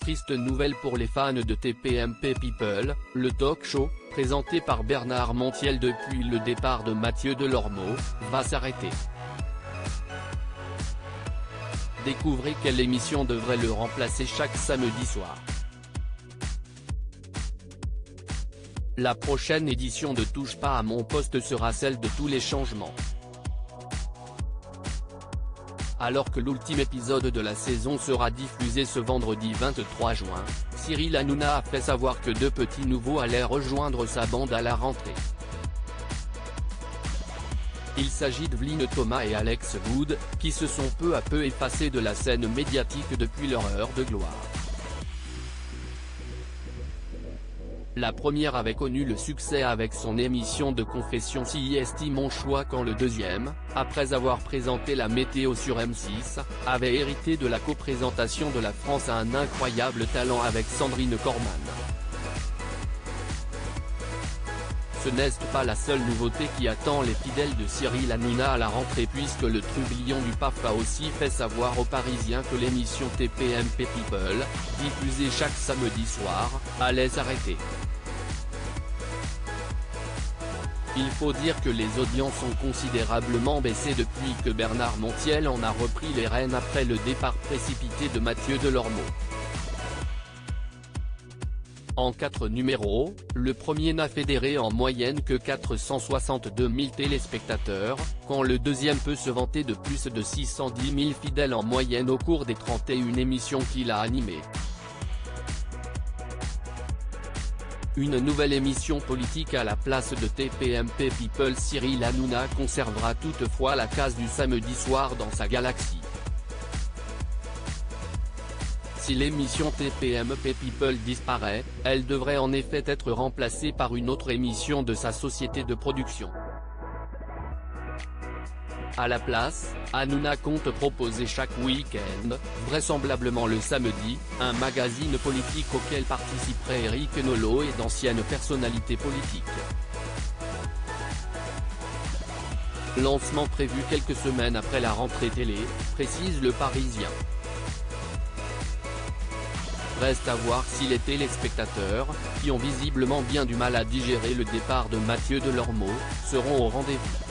triste nouvelle pour les fans de TPMP People, le talk show, présenté par Bernard Montiel depuis le départ de Mathieu Delormeau, va s'arrêter. Découvrez quelle émission devrait le remplacer chaque samedi soir. La prochaine édition de Touche pas à mon poste sera celle de tous les changements. Alors que l'ultime épisode de la saison sera diffusé ce vendredi 23 juin, Cyril Hanouna a fait savoir que deux petits nouveaux allaient rejoindre sa bande à la rentrée. Il s'agit de Vline Thomas et Alex Wood, qui se sont peu à peu effacés de la scène médiatique depuis leur heure de gloire. La première avait connu le succès avec son émission de confession Si Esti Mon Choix, quand le deuxième, après avoir présenté la météo sur M6, avait hérité de la coprésentation de La France a un incroyable talent avec Sandrine Corman. Ce n'est pas la seule nouveauté qui attend les fidèles de Cyril Hanouna à la rentrée, puisque le trublion du PAF a aussi fait savoir aux Parisiens que l'émission TPMP People, diffusée chaque samedi soir, allait s'arrêter. Il faut dire que les audiences ont considérablement baissé depuis que Bernard Montiel en a repris les rênes après le départ précipité de Mathieu Delormeau. En 4 numéros, le premier n'a fédéré en moyenne que 462 000 téléspectateurs, quand le deuxième peut se vanter de plus de 610 000 fidèles en moyenne au cours des 31 émissions qu'il a animées. Une nouvelle émission politique à la place de TPMP People. Cyril Hanouna conservera toutefois la case du samedi soir dans sa galaxie. Si l'émission TPMP People disparaît, elle devrait en effet être remplacée par une autre émission de sa société de production. À la place, Hanouna compte proposer chaque week-end, vraisemblablement le samedi, un magazine politique auquel participeraient Éric Nolot et d'anciennes personnalités politiques. Lancement prévu quelques semaines après la rentrée télé, précise Le Parisien. Reste à voir si les téléspectateurs, qui ont visiblement bien du mal à digérer le départ de Mathieu Delormeau, seront au rendez-vous.